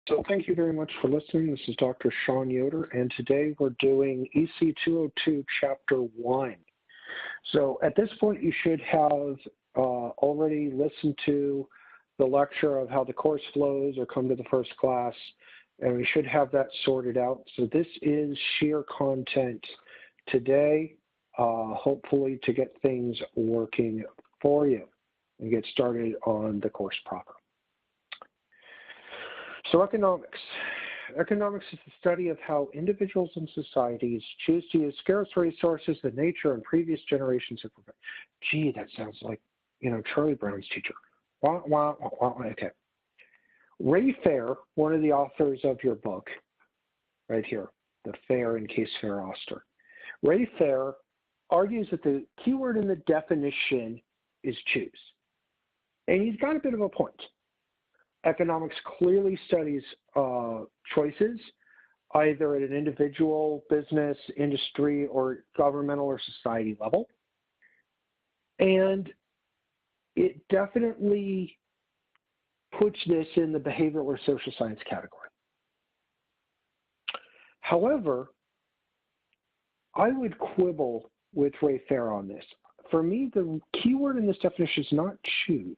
So thank you very much for listening. This is Dr. Sean Yoder, and today we're doing EC 202, Chapter 1. So at this point, you should have already listened to the lecture of how the course flows or come to the first class, and we should have that sorted out. So this is sheer content today, hopefully to get things working for you and get started on the course proper. So economics. Economics is the study of how individuals and societies choose to use scarce resources that nature and previous generations have provided. Gee, that sounds like, Charlie Brown's teacher. Wah, wah, wah, wah. Okay. Ray Fair, one of the authors of your book, right here, The Fair and Case Fair Oster. Ray Fair argues that the keyword in the definition is choose. And he's got a bit of a point. Economics clearly studies choices, either at an individual, business, industry, or governmental or society level. And it definitely puts this in the behavioral or social science category. However, I would quibble with Ray Fair on this. For me, the keyword in this definition is not choose.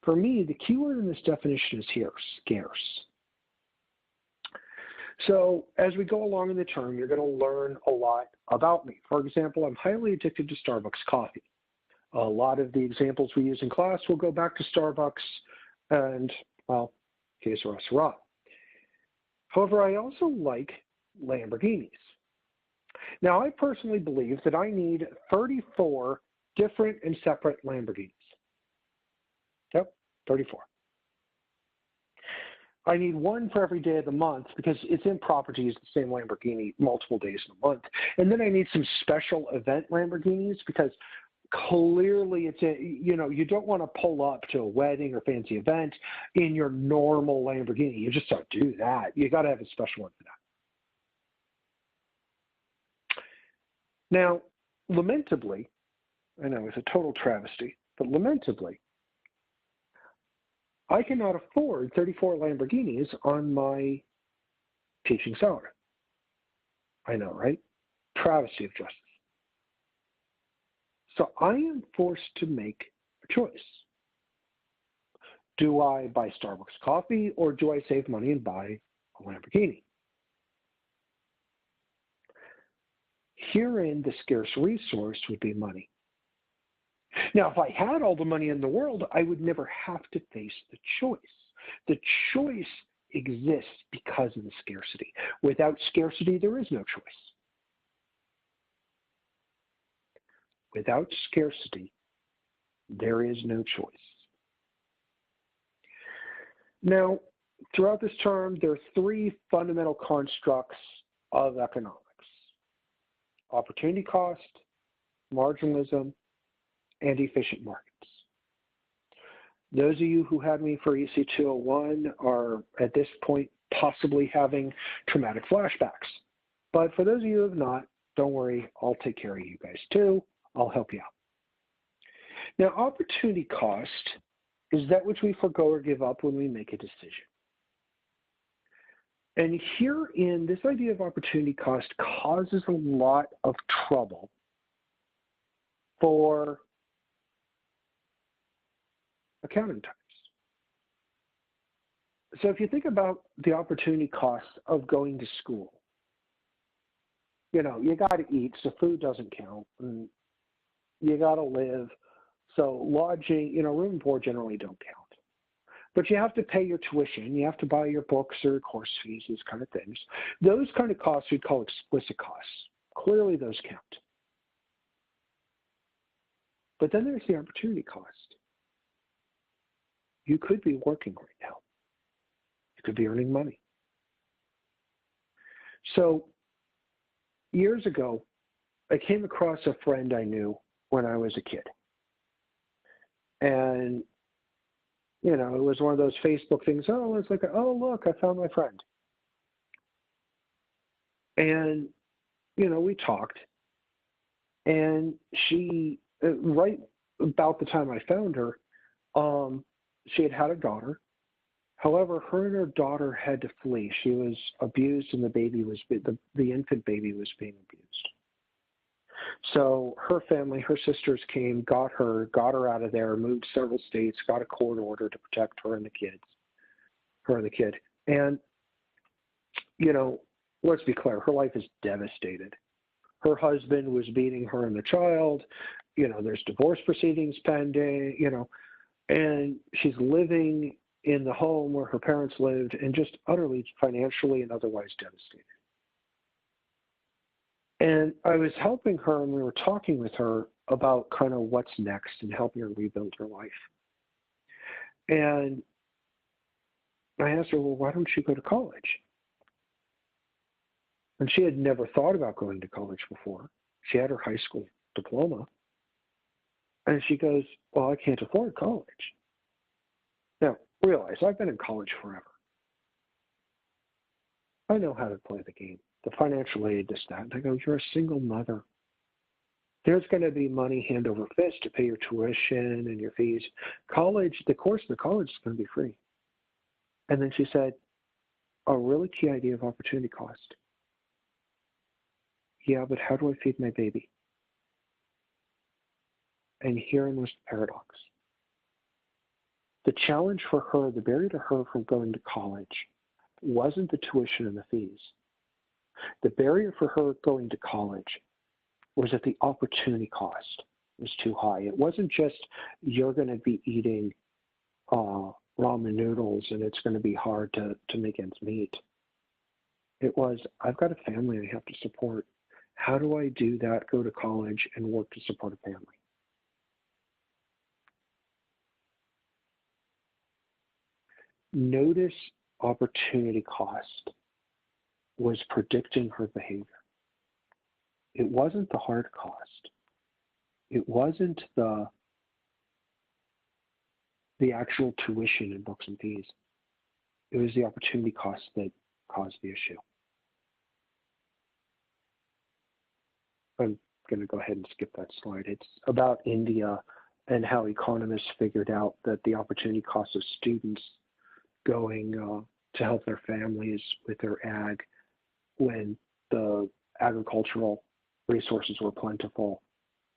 For me, the keyword in this definition is here, scarce. So as we go along in the term, you're going to learn a lot about me. For example, I'm highly addicted to Starbucks coffee. A lot of the examples we use in class will go back to Starbucks and, well, que sera. However, I also like Lamborghinis. Now, I personally believe that I need 34 different and separate Lamborghinis. Yep, 34. I need one for every day of the month because it's improper to use the same Lamborghini multiple days in a month. And then I need some special event Lamborghinis because clearly it's you don't want to pull up to a wedding or fancy event in your normal Lamborghini. You just don't do that. You got to have a special one for that. Now, lamentably, I know it's a total travesty, but lamentably, I cannot afford 34 Lamborghinis on my teaching salary. I know, right? Travesty of justice. So I am forced to make a choice. Do I buy Starbucks coffee or do I save money and buy a Lamborghini? Herein, the scarce resource would be money. Now, if I had all the money in the world, I would never have to face the choice. The choice exists because of the scarcity. Without scarcity, there is no choice. Without scarcity, there is no choice. Now, throughout this term, there are three fundamental constructs of economics: opportunity cost, marginalism, and efficient markets. Those of you who had me for EC 201 are at this point possibly having traumatic flashbacks. But for those of you who have not, don't worry, I'll take care of you guys too. I'll help you out. Now, opportunity cost is that which we forego or give up when we make a decision. And herein, this idea of opportunity cost causes a lot of trouble for accounting types. So if you think about the opportunity cost of going to school, you got to eat, so food doesn't count, and you got to live, so lodging, room and board generally don't count. But you have to pay your tuition, you have to buy your books or course fees, these kind of things. Those kind of costs we'd call explicit costs. Clearly those count. But then there's the opportunity cost. You could be working right now. You could be earning money. So years ago, I came across a friend I knew when I was a kid. And, it was one of those Facebook things. Oh, it's like, oh, look, I found my friend. And, we talked. And she, right about the time I found her, she had had a daughter, However, her and her daughter had to flee. She was abused, and the infant baby was being abused. So her family, her sisters came, got her out of there, moved several states, got a court order to protect her and the kid. And, let's be clear, her life is devastated. Her husband was beating her and the child. There's divorce proceedings pending, and she's living in the home where her parents lived and just utterly financially and otherwise devastated. And I was helping her, and we were talking with her about kind of what's next and helping her rebuild her life. And I asked her, well, why don't you go to college? And she had never thought about going to college before. She had her high school diploma. And she goes, well, I can't afford college. Now, realize I've been in college forever. I know how to play the game, the financial aid, this, that. And I go, you're a single mother. There's going to be money hand over fist to pay your tuition and your fees. The course in the college is going to be free. And then she said, a really key idea of opportunity cost. Yeah, but how do I feed my baby? And herein was the paradox. The challenge for her, the barrier to her from going to college, wasn't the tuition and the fees. The barrier for her going to college was that the opportunity cost was too high. It wasn't just you're going to be eating ramen noodles and it's going to be hard to make ends meet. It was, I've got a family I have to support. How do I do that, go to college, and work to support a family? Notice opportunity cost was predicting her behavior. It wasn't the hard cost. It wasn't the actual tuition and books and fees. It was the opportunity cost that caused the issue. I'm going to go ahead and skip that slide. It's about India and how economists figured out that the opportunity cost of students going to help their families with their ag when the agricultural resources were plentiful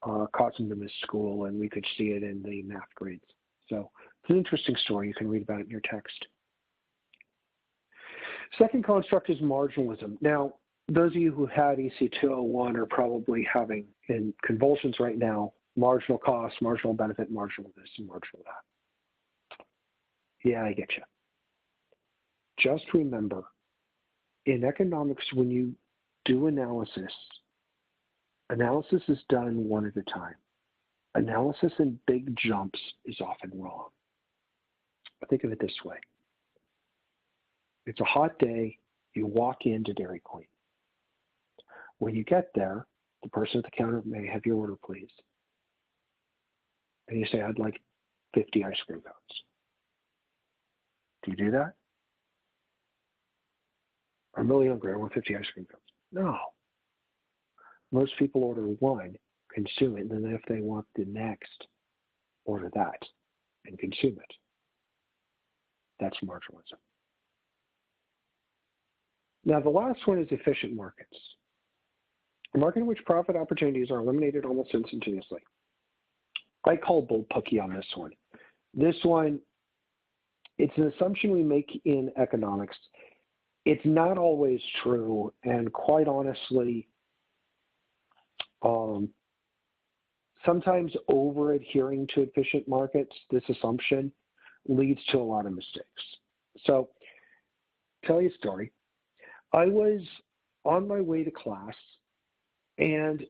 caused them to miss school, and we could see it in the math grades. So it's an interesting story. You can read about it in your text. Second construct is marginalism. Now, those of you who had EC 201 are probably having in convulsions right now, marginal cost, marginal benefit, marginal this, and marginal that. Yeah, I get you. Just remember, in economics, when you do analysis is done one at a time. Analysis in big jumps is often wrong. Think of it this way. It's a hot day, you walk into Dairy Queen. When you get there, the person at the counter may have your order, please. And you say, I'd like 50 ice cream cones. Do you do that? I'm really hungry, I want 50 ice cream cones. No. Most people order one, consume it, and then if they want the next, order that and consume it. That's marginalism. Now, the last one is efficient markets. A market in which profit opportunities are eliminated almost instantaneously. I call bull pookie on this one. This one, it's an assumption we make in economics. It's not always true, and quite honestly, sometimes over-adhering to efficient markets, this assumption, leads to a lot of mistakes. So, tell you a story. I was on my way to class, and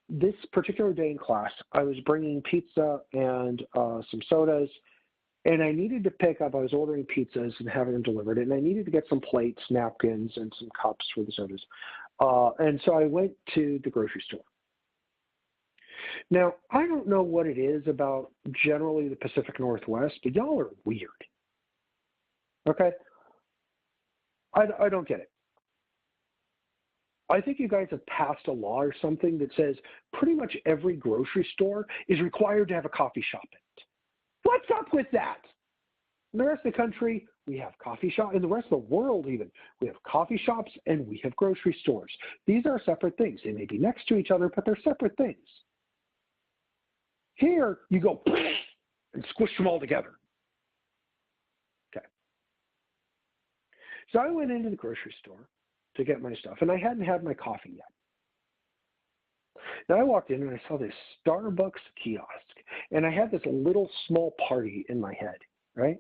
this particular day in class, I was bringing pizza and some sodas, and I needed to pick up, I was ordering pizzas and having them delivered, and I needed to get some plates, napkins, and some cups for the sodas. And so I went to the grocery store. Now, I don't know what it is about generally the Pacific Northwest, but y'all are weird. Okay? I don't get it. I think you guys have passed a law or something that says pretty much every grocery store is required to have a coffee shop in it. What's up with that? In the rest of the country, we have coffee shops. In the rest of the world even, we have coffee shops and we have grocery stores. These are separate things. They may be next to each other, but they're separate things. Here, you go and squish them all together. Okay. So I went into the grocery store to get my stuff, and I hadn't had my coffee yet. Now I walked in and I saw this Starbucks kiosk, and I had this little small party in my head, right?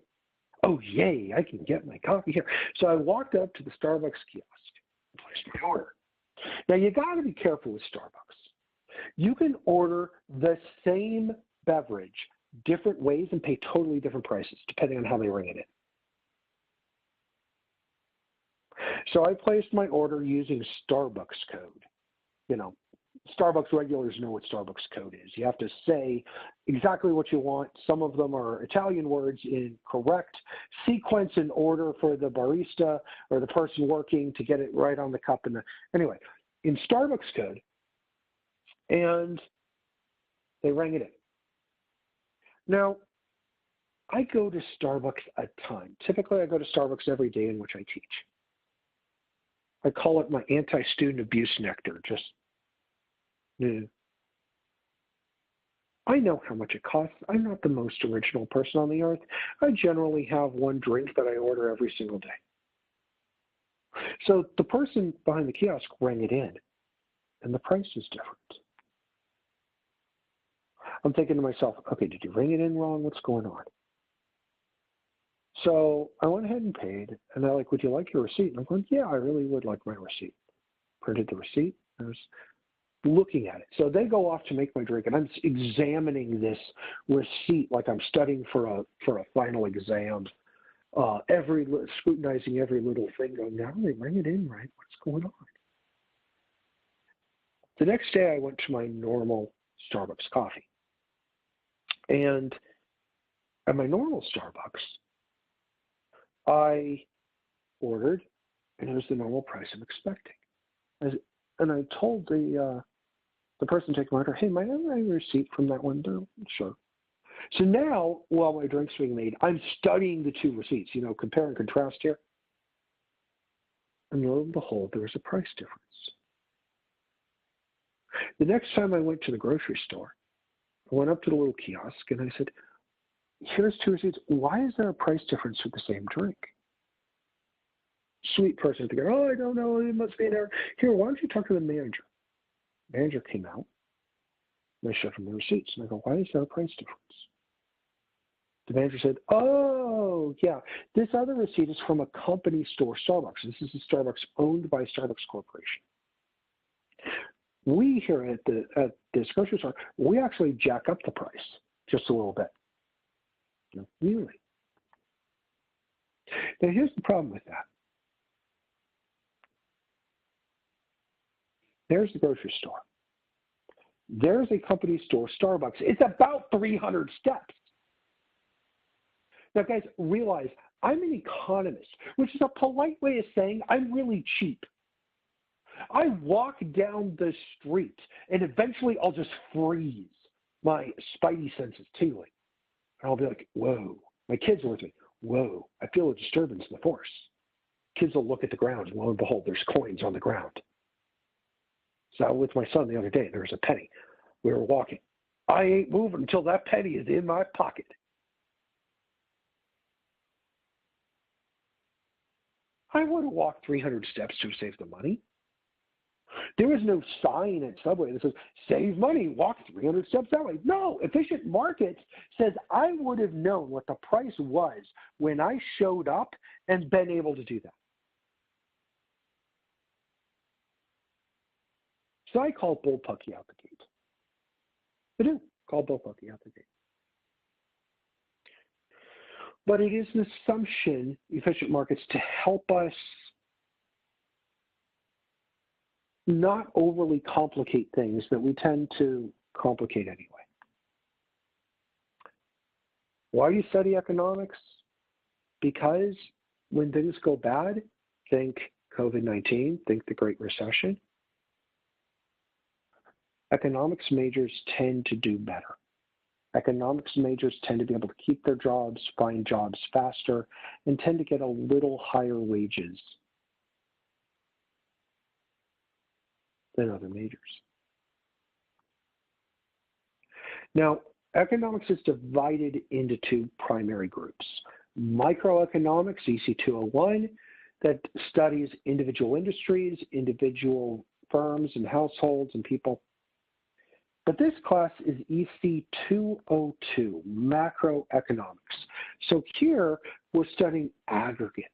Oh, yay, I can get my coffee here. So I walked up to the Starbucks kiosk and placed my order. Now you got to be careful with Starbucks. You can order the same beverage different ways and pay totally different prices depending on how they ring it in. So I placed my order using Starbucks code. You know, Starbucks regulars know what Starbucks code is. You have to say exactly what you want. Some of them are Italian words in correct sequence and order for the barista or the person working to get it right on the cup. Anyway, in Starbucks code, and they rang it in. Now, I go to Starbucks a ton. Typically, I go to Starbucks every day in which I teach. I call it my anti-student abuse nectar. Just, I know how much it costs. I'm not the most original person on the earth. I generally have one drink that I order every single day. So the person behind the kiosk rang it in, and the price is different. I'm thinking to myself, okay, did you ring it in wrong? What's going on? So I went ahead and paid, and they're like, would you like your receipt? And I'm going, yeah, I really would like my receipt. Printed the receipt. I was looking at it. So they go off to make my drink, and I'm examining this receipt like I'm studying for a final exam, scrutinizing every little thing, going, now they ring it in right. What's going on? The next day, I went to my normal Starbucks coffee. And at my normal Starbucks, I ordered, and it was the normal price I'm expecting. And I told the person taking my order, hey, might I have my receipt from that window? Sure. So now, while my drink's being made, I'm studying the two receipts, compare and contrast here. And lo and behold, there was a price difference. The next time I went to the grocery store, I went up to the little kiosk and I said, here's two receipts. Why is there a price difference for the same drink? Sweet person to go, oh, I don't know, it must be an error. Here, why don't you talk to the manager? The manager came out, and I showed him the receipts. And I go, why is there a price difference? The manager said, oh, yeah, this other receipt is from a company store, Starbucks. This is a Starbucks owned by Starbucks Corporation. We here at this grocery store, we actually jack up the price just a little bit. Really? Now, here's the problem with that. There's the grocery store. There's a company store, Starbucks. It's about 300 steps. Now, guys, realize I'm an economist, which is a polite way of saying I'm really cheap. I walk down the street, and eventually I'll just freeze. My spidey senses tingling. And I'll be like, whoa. My kids are with me. Whoa, I feel a disturbance in the force. Kids will look at the ground, and lo and behold, there's coins on the ground. So with my son the other day, there was a penny. We were walking. I ain't moving until that penny is in my pocket. I would have walked 300 steps to save the money. There was no sign at Subway that says, save money, walk 300 steps that way. No, Efficient Markets says I would have known what the price was when I showed up and been able to do that. So I call bullpucky out the gate. I do call bullpucky out the gate. But it is an assumption, Efficient Markets, to help us not overly complicate things that we tend to complicate anyway. Why do you study economics? Because when things go bad, think COVID-19, think the Great Recession, economics majors tend to do better. Economics majors tend to be able to keep their jobs, find jobs faster, and tend to get a little higher wages than other majors. Now, economics is divided into two primary groups. Microeconomics, EC201, that studies individual industries, individual firms and households and people. But this class is EC202, macroeconomics. So here we're studying aggregates,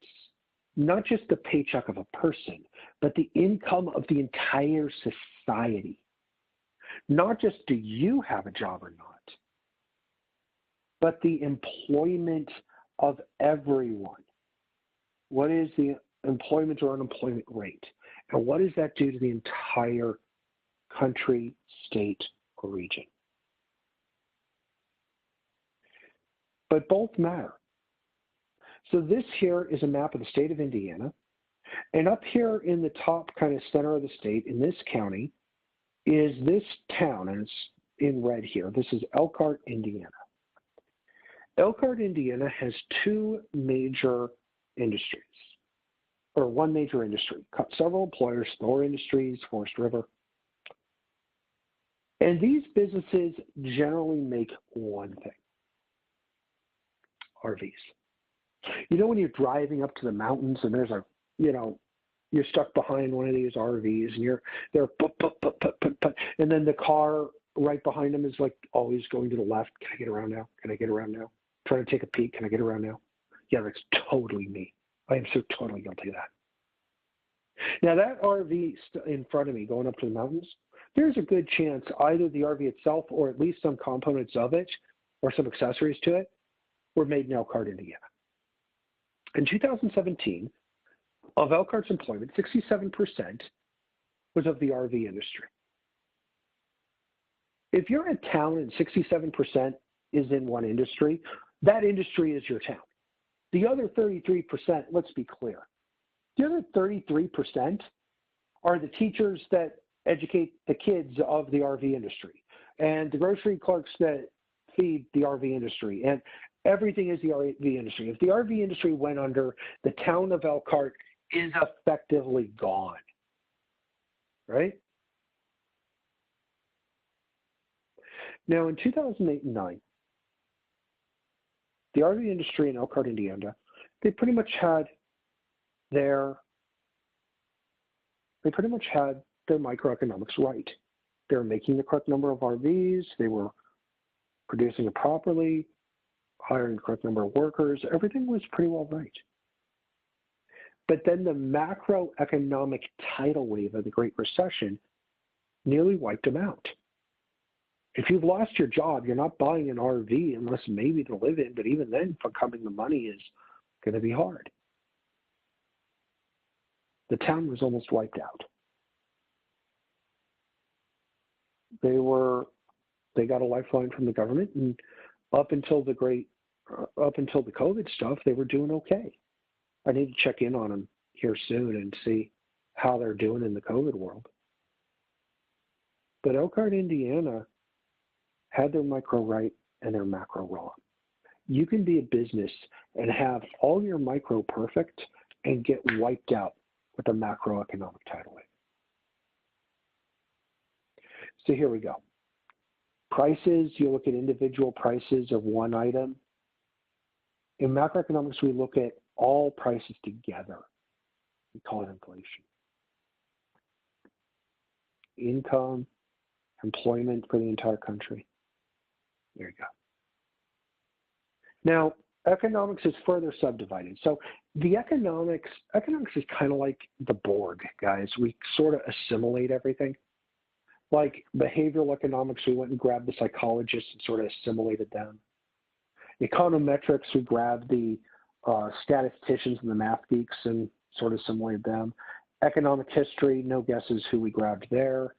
not just the paycheck of a person, but the income of the entire society. Not just do you have a job or not, but the employment of everyone. What is the employment or unemployment rate? And what does that do to the entire country, state, or region? But both matter. So this here is a map of the state of Indiana. And up here in the top kind of center of the state, in this county, is this town, and it's in red here. This is Elkhart, Indiana. Elkhart, Indiana has two major industries, or one major industry, several employers, Thor Industries, Forest River. And these businesses generally make one thing, RVs. You know when you're driving up to the mountains and there's a, you're stuck behind one of these RVs and they're and then the car right behind them is like always going to the left. Can I get around now? Can I get around now? Trying to take a peek. Can I get around now? Yeah, that's totally me. I am so totally guilty of that. Now that RV in front of me going up to the mountains, there's a good chance either the RV itself or at least some components of it or some accessories to it were made in Elkhart, Indiana. In 2017, of Elkhart's employment, 67% was of the RV industry. If you're in a town and 67% is in one industry, that industry is your town. The other 33%, let's be clear, the other 33% are the teachers that educate the kids of the RV industry and the grocery clerks that feed the RV industry, and everything is the RV industry. If the RV industry went under, the town of Elkhart is effectively gone, right? Now in 2008 and 9, the RV industry in Elkhart, Indiana, they pretty much had their microeconomics right. They were making the correct number of RVs, they were producing it properly, hiring the correct number of workers, everything was pretty well right. But then the macroeconomic tidal wave of the Great Recession nearly wiped them out. If you've lost your job, you're not buying an RV unless maybe to live in, but even then, coming the money is going to be hard. The town was almost wiped out. They got a lifeline from the government, and up until the COVID stuff, they were doing okay. I need to check in on them here soon and see how they're doing in the COVID world. But Elkhart, Indiana had their micro right and their macro wrong. You can be a business and have all your micro perfect and get wiped out with a macroeconomic tidal wave. So here we go. Prices, you look at individual prices of one item. In macroeconomics, we look at all prices together. We call it inflation. Income, employment for the entire country. There you go. Now, economics is further subdivided. So the economics is kind of like the Borg, guys. We sort of assimilate everything. Like behavioral economics, we went and grabbed the psychologists and sort of assimilated them. Econometrics, we grabbed the statisticians and the math geeks and sort of assimilated them. Economic history, no guesses who we grabbed there.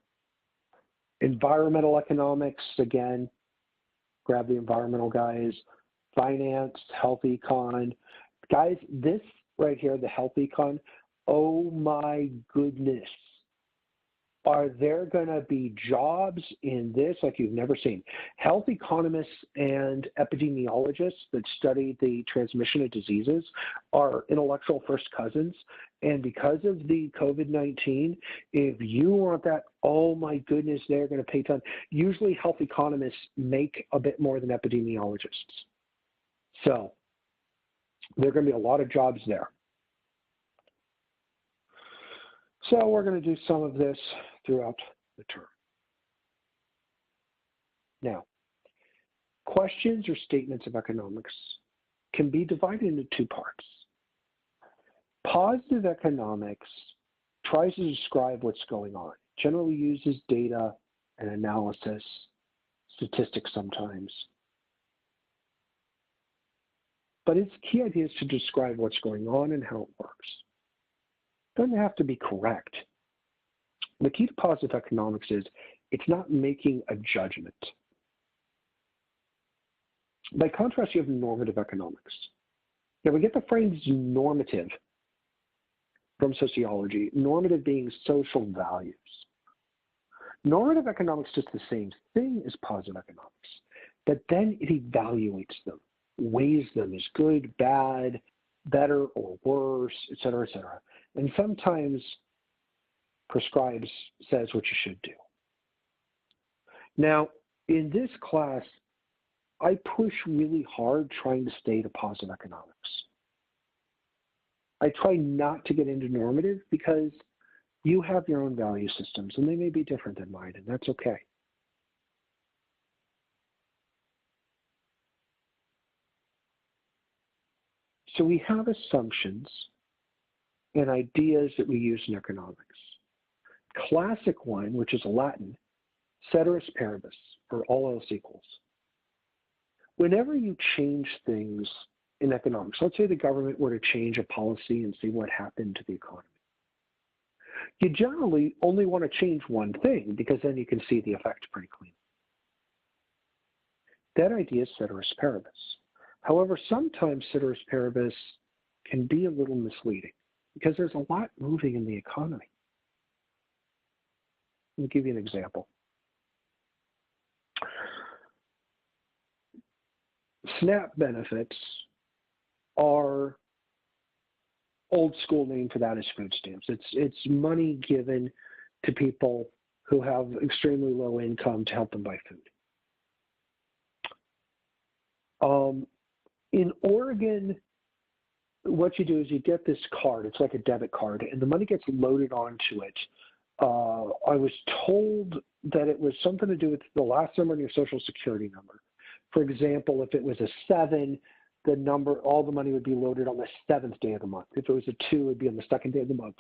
Environmental economics, again, grab the environmental guys. Finance, health econ. Guys, this right here, the health econ, oh my goodness. Are there going to be jobs in this like you've never seen? Health economists and epidemiologists that study the transmission of diseases are intellectual first cousins. And because of the COVID-19, if you want that, oh my goodness, they're going to pay ton. Usually health economists make a bit more than epidemiologists. So there are going to be a lot of jobs there. So we're going to do some of this throughout the term. Now, questions or statements of economics can be divided into two parts. Positive economics tries to describe what's going on, generally uses data and analysis, statistics sometimes. But its key idea is to describe what's going on and how it works. Doesn't have to be correct. The key to positive economics is it's not making a judgment. By contrast, you have normative economics. Now we get the phrase normative from sociology, normative being social values. Normative economics does the same thing as positive economics, but then it evaluates them, weighs them as good, bad, better or worse, et cetera, and sometimes prescribes, says what you should do. Now, in this class, I push really hard trying to stay to positive economics. I try not to get into normative because you have your own value systems and they may be different than mine, and that's okay. So we have assumptions and ideas that we use in economics. Classic one, which is Latin, ceteris paribus, or all else equals. Whenever you change things in economics, let's say the government were to change a policy and see what happened to the economy. You generally only want to change one thing because then you can see the effect pretty clean. That idea is ceteris paribus. However, sometimes ceteris paribus can be a little misleading because there's a lot moving in the economy. Let me give you an example. SNAP benefits are old school name for that is food stamps. It's money given to people who have extremely low income to help them buy food. In Oregon, what you do is you get this card. It's like a debit card, and the money gets loaded onto it. I was told that it was something to do with the last number of your social security number. For example, if it was a 7, the number, all the money would be loaded on the 7th day of the month. If it was a 2, it would be on the 2nd day of the month.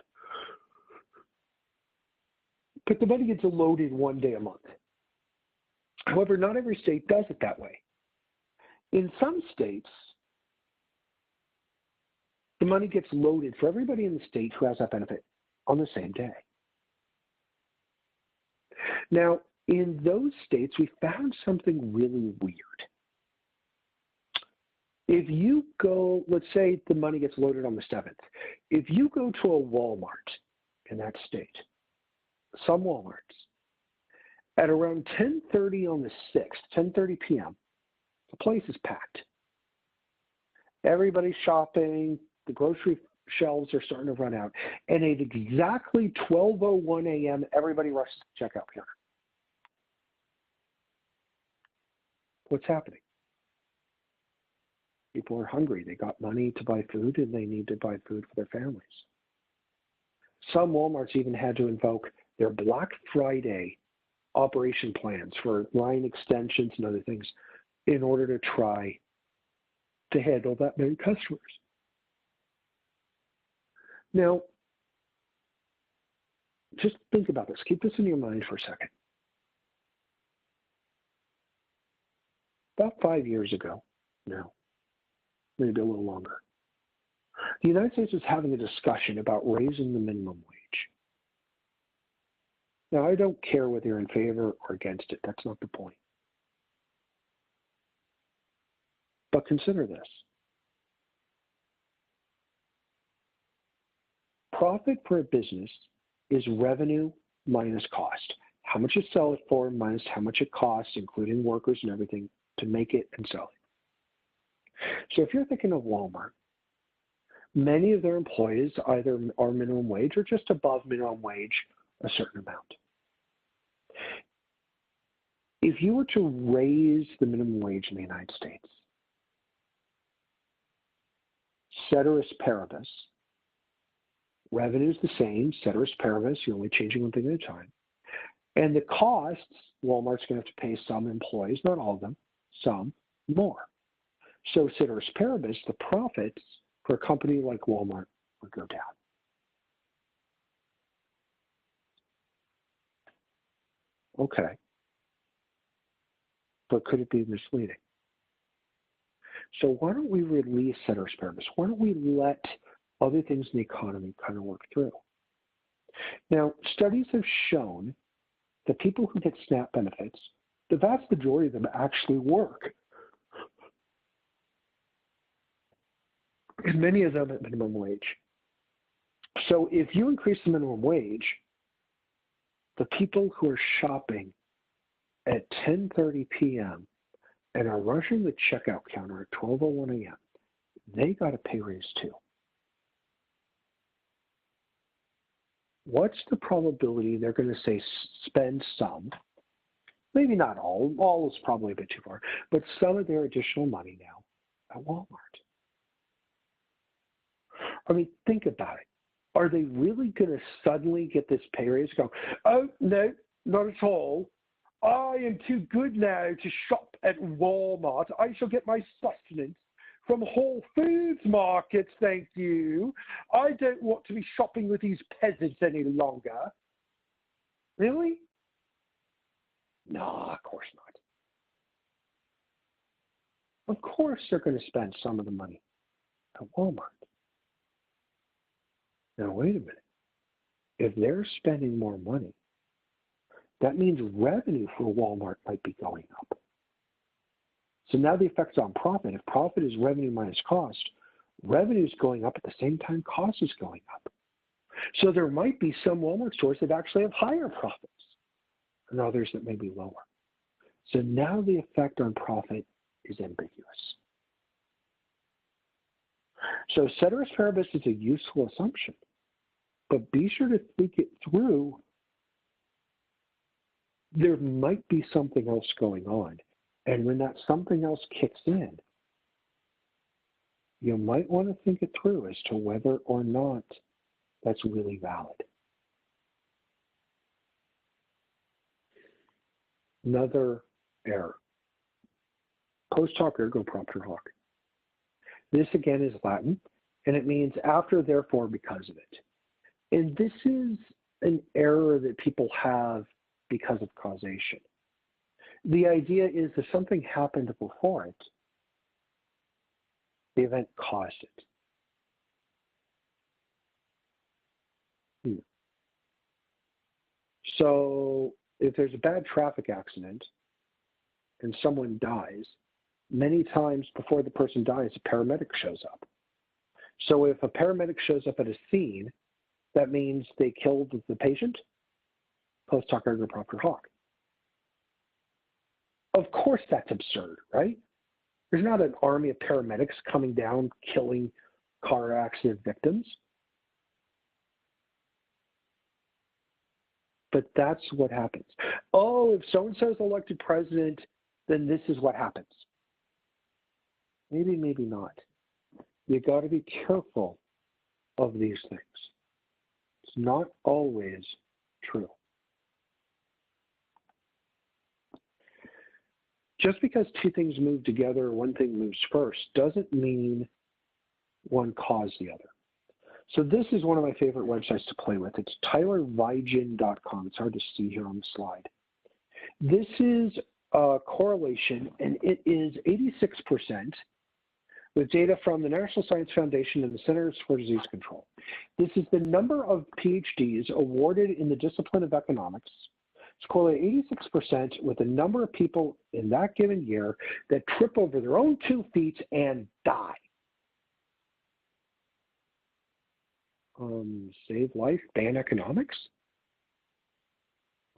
But the money gets loaded one day a month. However, not every state does it that way. In some states, the money gets loaded for everybody in the state who has that benefit on the same day. Now, in those states, we found something really weird. If you go, let's say the money gets loaded on the 7th. If you go to a Walmart in that state, some Walmarts, at around 10:30 on the 6th, 10:30 p.m., the place is packed. Everybody's shopping, the grocery shelves are starting to run out, and at exactly 12:01 a.m., everybody rushes to the checkout counter. What's happening? People are hungry. They got money to buy food, and they need to buy food for their families. Some Walmarts even had to invoke their Black Friday operation plans for line extensions and other things in order to try to handle that many customers. Now, just think about this. Keep this in your mind for a second. About 5 years ago, now, maybe a little longer, the United States was having a discussion about raising the minimum wage. Now, I don't care whether you're in favor or against it. That's not the point. But consider this. Profit for a business is revenue minus cost. How much you sell it for minus how much it costs, including workers and everything, to make it and sell it. So if you're thinking of Walmart, many of their employees either are minimum wage or just above minimum wage a certain amount. If you were to raise the minimum wage in the United States, ceteris paribus, revenue is the same, ceteris paribus, you're only changing one thing at a time. And the costs, Walmart's going to have to pay some employees, not all of them, some more. So ceteris paribus, the profits for a company like Walmart would go down. Okay. But could it be misleading? So why don't we release ceteris paribus? Why don't we let other things in the economy kind of work through? Now, studies have shown that people who get SNAP benefits, the vast majority of them actually work. And many of them at minimum wage. So if you increase the minimum wage, the people who are shopping at 10:30 p.m. and are rushing the checkout counter at 12:01 a.m., they got a pay raise too. What's the probability they're going to say spend some, maybe not all is probably a bit too far, but some of their additional money now at Walmart? I mean, think about it. Are they really going to suddenly get this pay raise and go, oh, no, not at all. I am too good now to shop at Walmart. I shall get my sustenance from Whole Foods markets, thank you. I don't want to be shopping with these peasants any longer. Really? No, of course not. Of course they're going to spend some of the money at Walmart. Now, wait a minute. If they're spending more money, that means revenue for Walmart might be going up. So now the effect's on profit. If profit is revenue minus cost, revenue is going up at the same time cost is going up. So there might be some Walmart stores that actually have higher profits and others that may be lower. So now the effect on profit is ambiguous. So ceteris paribus is a useful assumption, but be sure to think it through. There might be something else going on. And when that something else kicks in, you might want to think it through as to whether or not that's really valid. Another error. Post hoc ergo propter hoc. This again is Latin, and it means after, therefore, because of it. And this is an error that people have because of causation. The idea is that something happened before it, the event caused it. So if there's a bad traffic accident and someone dies, many times before the person dies, a paramedic shows up. So if a paramedic shows up at a scene, that means they killed the patient, post hoc ergo propter hoc. Of course that's absurd, right? There's not an army of paramedics coming down killing car accident victims. But that's what happens. Oh, if so-and-so is elected president, then this is what happens. Maybe, maybe not. You got to be careful of these things. It's not always true. Just because two things move together or one thing moves first doesn't mean one caused the other. So this is one of my favorite websites to play with. It's tylervigin.com. It's hard to see here on the slide. This is a correlation, and it is 86% with data from the National Science Foundation and the Centers for Disease Control. This is the number of PhDs awarded in the discipline of economics. It's correlated 86% with the number of people in that given year that trip over their own 2 feet and die. Save life, ban economics?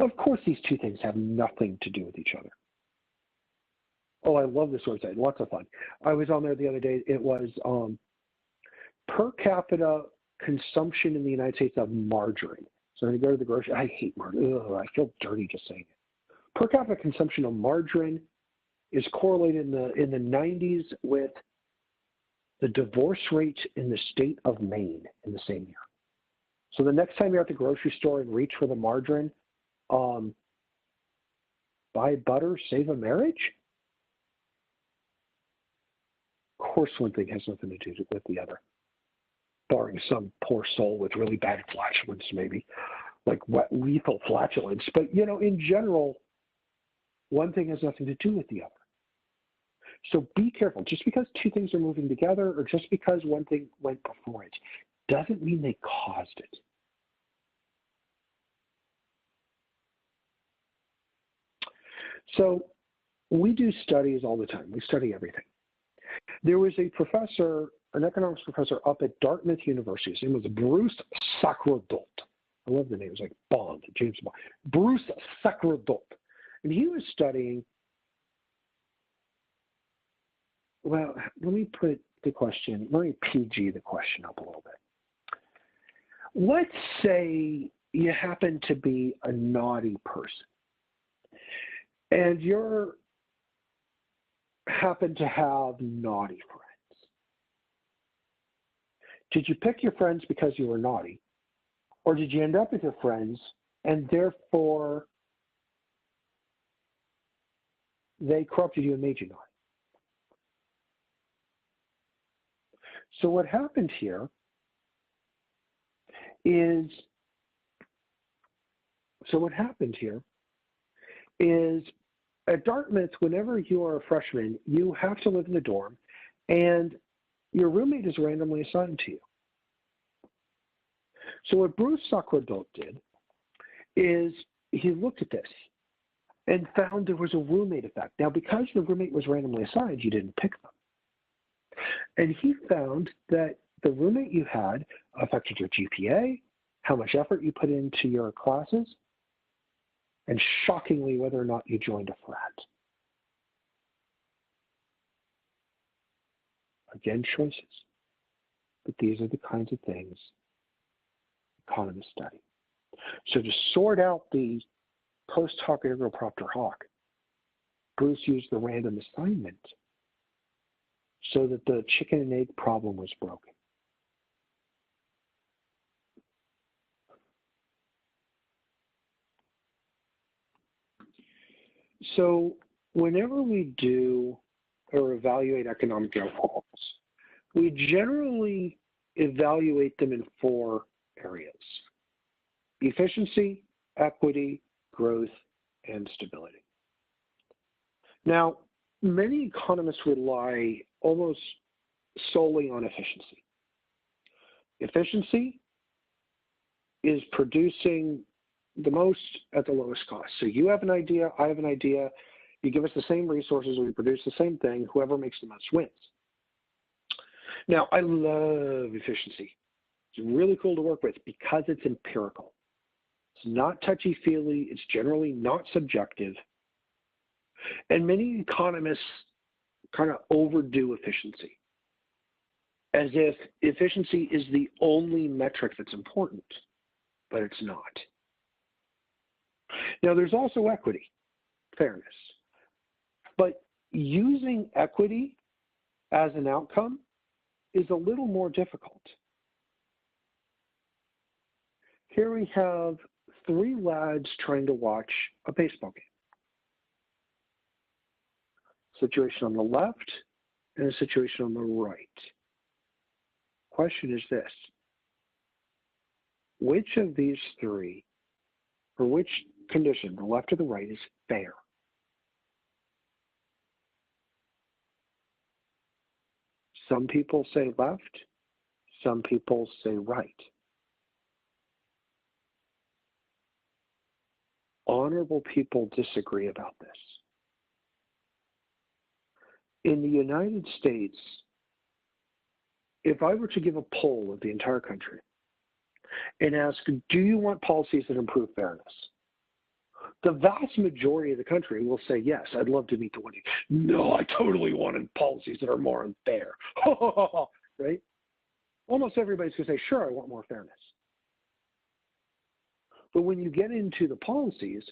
Of course, these two things have nothing to do with each other. Oh, I love this website. Lots of fun. I was on there the other day. It was per capita consumption in the United States of margarine. So when you go to the grocery, I hate margarine. Ugh, I feel dirty just saying it. Per capita consumption of margarine is correlated in the 90s with the divorce rate in the state of Maine in the same year. So the next time you're at the grocery store and reach for the margarine, buy butter, save a marriage? Of course, one thing has nothing to do with the other, barring some poor soul with really bad flatulence, maybe, like lethal flatulence. But, you know, in general, one thing has nothing to do with the other. So be careful. Just because two things are moving together or just because one thing went before it doesn't mean they caused it. So we do studies all the time. We study everything. There was a professor, an economics professor up at Dartmouth University. His name was Bruce Sacredot. I love the name. It was like Bond, James Bond. Bruce Sacredot. And he was studying, well, let me put the question, let me PG the question up a little bit. Let's say you happen to be a naughty person and you happen to have naughty friends. Did you pick your friends because you were naughty? Or did you end up with your friends and therefore they corrupted you and made you naughty? So what happened here is, at Dartmouth, whenever you are a freshman, you have to live in the dorm, and your roommate is randomly assigned to you. So what Bruce Sacredot did is he looked at this and found there was a roommate effect. Now, because the roommate was randomly assigned, you didn't pick them. And he found that the roommate you had affected your GPA, how much effort you put into your classes, and shockingly, whether or not you joined a frat. Again, choices. But these are the kinds of things economists study. So to sort out the post hoc ergo propter hoc, Bruce used the random assignment so that the chicken and egg problem was broken. So whenever we do or evaluate economic outcomes, we generally evaluate them in four areas: efficiency, equity, growth, and stability. Now, many economists rely almost solely on efficiency. Efficiency is producing the most at the lowest cost. So you have an idea, I have an idea, you give us the same resources, we produce the same thing, whoever makes the most wins. Now, I love efficiency. It's really cool to work with because it's empirical. It's not touchy-feely, it's generally not subjective. And many economists kind of overdo efficiency, as if efficiency is the only metric that's important, but it's not. Now, there's also equity, fairness. But using equity as an outcome is a little more difficult. Here we have three lads trying to watch a baseball game. Situation on the left and a situation on the right. Question is this: which of these three, or which condition, the left or the right, is fair? Some people say left, some people say right. Honorable people disagree about this. In the United States, if I were to give a poll of the entire country and ask, do you want policies that improve fairness? The vast majority of the country will say, yes, I'd love to meet the 180. No, I totally wanted policies that are more unfair. Right? Almost everybody's going to say, sure, I want more fairness. But when you get into the policies,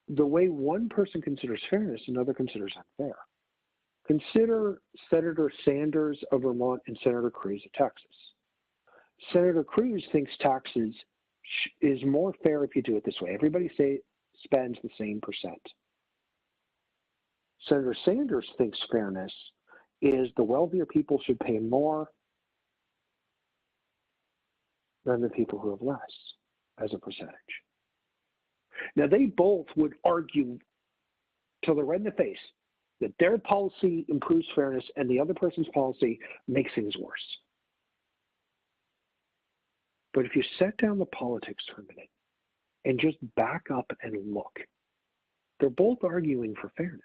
the way one person considers fairness, another considers unfair. Consider Senator Sanders of Vermont and Senator Cruz of Texas. Senator Cruz thinks taxes is more fair if you do it this way. Everybody spends the same percent. Senator Sanders thinks fairness is the wealthier people should pay more than the people who have less as a percentage. Now, they both would argue till they're red in the face that their policy improves fairness and the other person's policy makes things worse. But if you set down the politics for a minute and just back up and look, they're both arguing for fairness.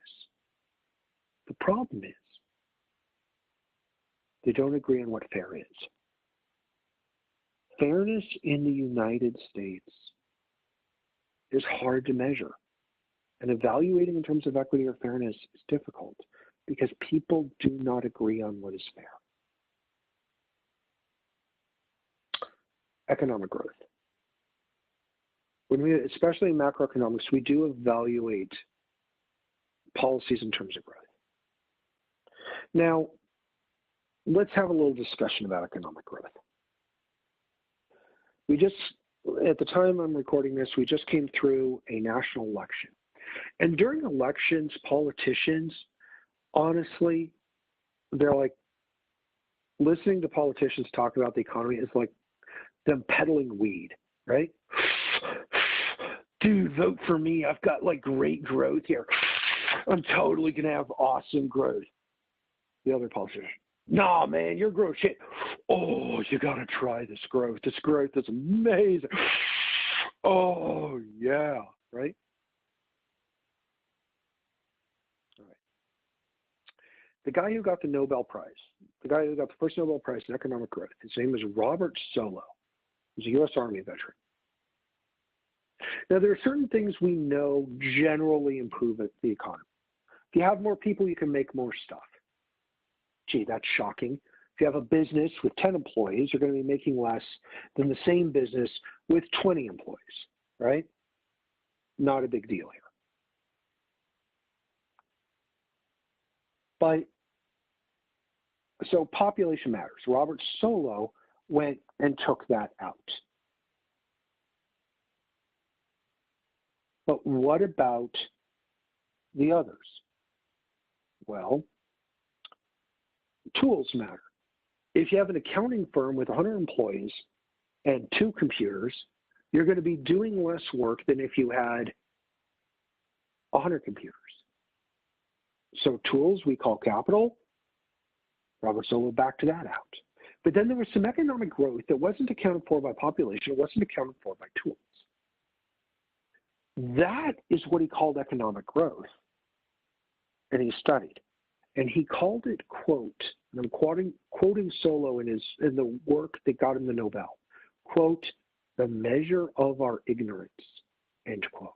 The problem is they don't agree on what fair is. Fairness in the United States is hard to measure. And evaluating in terms of equity or fairness is difficult because people do not agree on what is fair. Economic growth. Especially in macroeconomics, we do evaluate policies in terms of growth. Now, let's have a little discussion about economic growth. At the time I'm recording this, we just came through a national election. And during elections, politicians, honestly, they're like, listening to politicians talk about the economy is like them peddling weed, right? Dude, vote for me. I've got like great growth here. I'm totally going to have awesome growth. The other politician, nah, man, your growth shit. Oh, you got to try this growth. This growth is amazing. Oh, yeah, right? All right. The guy who got the Nobel Prize, the guy who got the first Nobel Prize in economic growth, his name is Robert Solow. He's a U.S. Army veteran. Now, there are certain things we know generally improve the economy. If you have more people, you can make more stuff. Gee, that's shocking. If you have a business with 10 employees, you're going to be making less than the same business with 20 employees, right? Not a big deal here. But so population matters. Robert Solow went and took that out. But what about the others? Well, tools matter. If you have an accounting firm with 100 employees and 2 computers, you're going to be doing less work than if you had 100 computers. So tools we call capital. Robert Solow backed that out. But then there was some economic growth that wasn't accounted for by population, it wasn't accounted for by tools. That is what he called economic growth, and he studied. And he called it, quote, and I'm quoting Solow in the work that got him the Nobel, quote, the measure of our ignorance, end quote.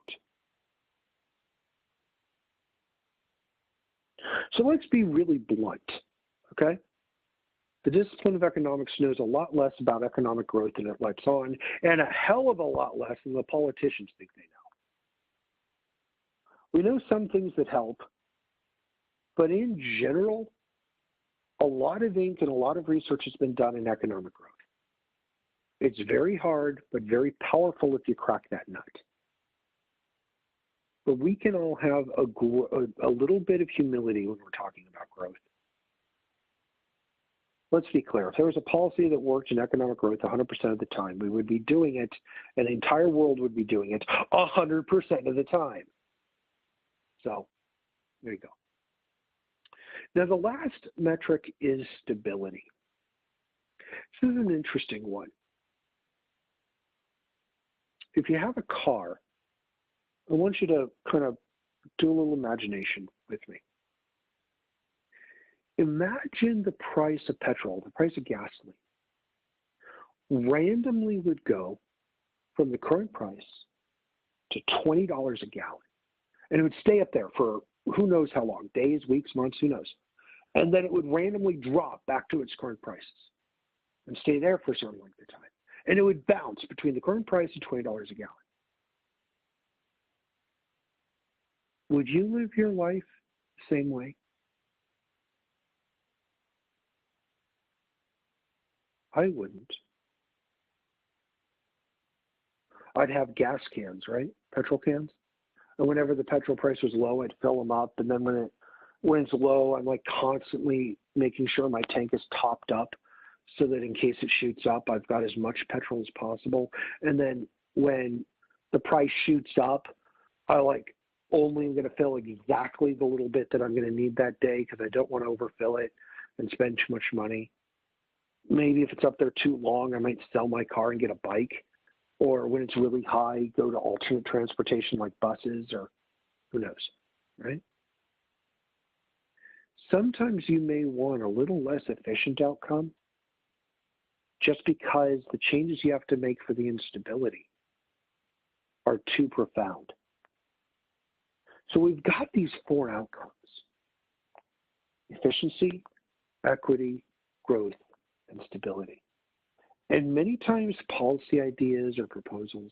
So let's be really blunt, okay? The discipline of economics knows a lot less about economic growth than it lets on, and a hell of a lot less than the politicians think they know. We know some things that help, but in general, a lot of ink and a lot of research has been done in economic growth. It's very hard, but very powerful if you crack that nut. But we can all have a little bit of humility when we're talking about growth. Let's be clear. If there was a policy that worked in economic growth 100% of the time, we would be doing it, and the entire world would be doing it 100% of the time. So there you go. Now, the last metric is stability. This is an interesting one. If you have a car, I want you to kind of do a little imagination with me. Imagine the price of petrol, the price of gasoline, randomly would go from the current price to $20 a gallon. And it would stay up there for who knows how long, days, weeks, months, who knows. And then it would randomly drop back to its current prices and stay there for a certain length of time. And it would bounce between the current price and $20 a gallon. Would you live your life the same way? I wouldn't. I'd have gas cans, right? Petrol cans. And whenever the petrol price was low, I'd fill them up. And then when it's low, I'm like constantly making sure my tank is topped up so that in case it shoots up, I've got as much petrol as possible. And then when the price shoots up, I like only going to fill exactly the little bit that I'm going to need that day because I don't want to overfill it and spend too much money. Maybe if it's up there too long, I might sell my car and get a bike. Or when it's really high, go to alternate transportation like buses or who knows, right? Sometimes you may want a little less efficient outcome just because the changes you have to make for the instability are too profound. So we've got these four outcomes: efficiency, equity, growth, and stability. And many times policy ideas or proposals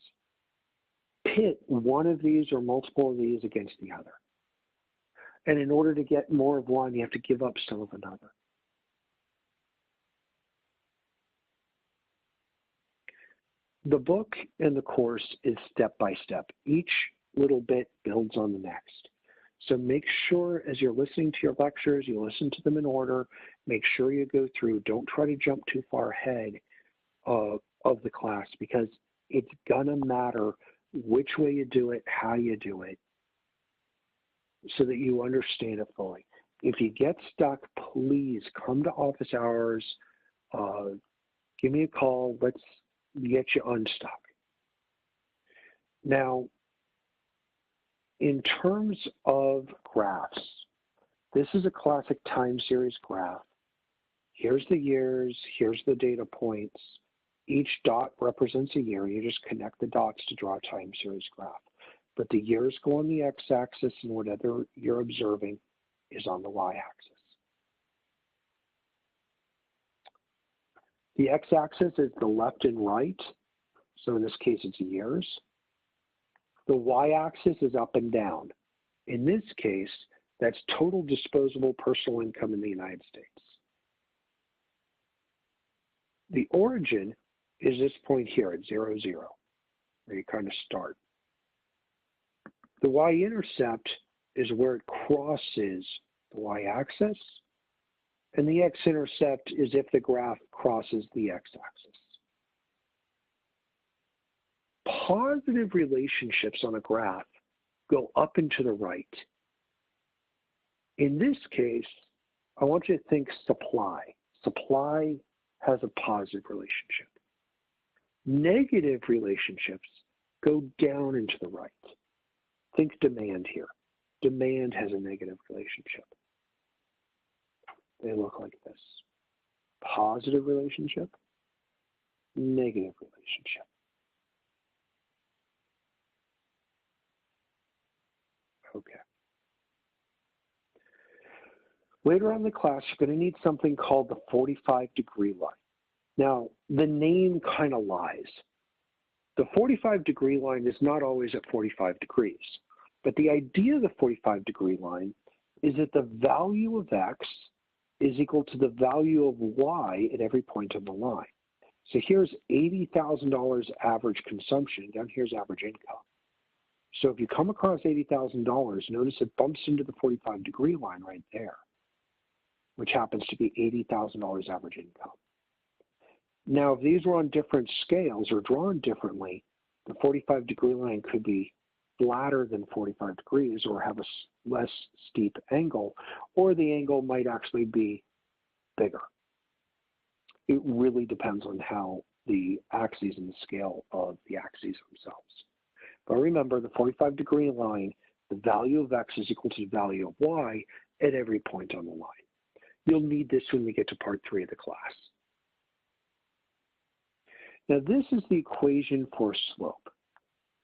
pit one of these or multiple of these against the other. And in order to get more of one, you have to give up some of another. The book and the course is step by step. Each little bit builds on the next. So make sure as you're listening to your lectures, you listen to them in order. Make sure you go through. Don't try to jump too far ahead of the class because it's gonna matter which way you do it, how you do it, so that you understand it fully. If you get stuck, please come to office hours, give me a call, let's get you unstuck. Now, in terms of graphs, this is a classic time series graph. Here's the years, here's the data points. Each dot represents a year. You just connect the dots to draw a time series graph. But the years go on the x-axis and whatever you're observing is on the y-axis. The x-axis is the left and right. So in this case, it's years. The y-axis is up and down. In this case, that's total disposable personal income in the United States. The origin is this point here at 0, 0, where you kind of start. The y-intercept is where it crosses the y-axis, and the x-intercept is if the graph crosses the x-axis. Positive relationships on a graph go up and to the right. In this case, I want you to think supply. Supply has a positive relationship. Negative relationships go down and to the right. Think demand here. Demand has a negative relationship. They look like this. Positive relationship, negative relationship. Okay. Later on in the class, you're going to need something called the 45-degree line. Now, the name kind of lies. The 45-degree line is not always at 45 degrees, but the idea of the 45-degree line is that the value of x is equal to the value of y at every point on the line. So here's $80,000 average consumption, down here's average income. So if you come across $80,000, notice it bumps into the 45-degree line right there, which happens to be $80,000 average income. Now, if these were on different scales or drawn differently, the 45-degree line could be flatter than 45 degrees or have a less steep angle, or the angle might actually be bigger. It really depends on how the axes and the scale of the axes themselves. But remember, the 45-degree line, the value of x is equal to the value of y at every point on the line. You'll need this when we get to part 3 of the class. Now this is the equation for slope.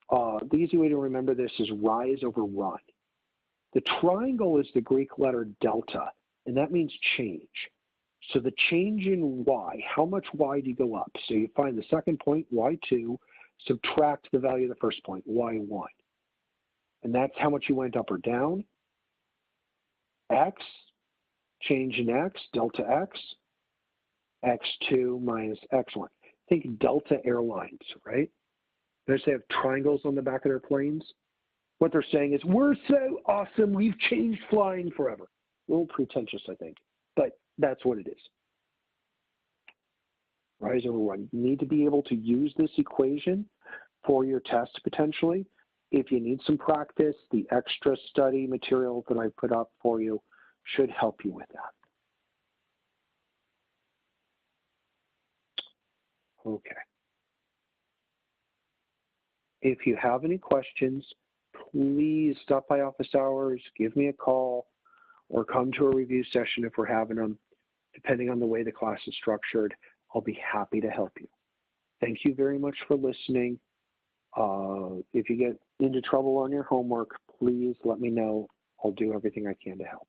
The easy way to remember this is rise over run. The triangle is the Greek letter delta, and that means change. So the change in y, how much y do you go up? So you find the second point, y2, subtract the value of the first point, y1. And that's how much you went up or down. X, change in x, delta x, x2 minus x1. Think Delta Airlines, right? Notice they have triangles on the back of their planes. What they're saying is, we're so awesome, we've changed flying forever. A little pretentious, I think, but that's what it is. Rise over run. You need to be able to use this equation for your test potentially. If you need some practice, the extra study material that I put up for you should help you with that. Okay. If you have any questions, please stop by office hours, give me a call, or come to a review session if we're having them. Depending on the way the class is structured, I'll be happy to help you. Thank you very much for listening. If you get into trouble on your homework, please let me know. I'll do everything I can to help.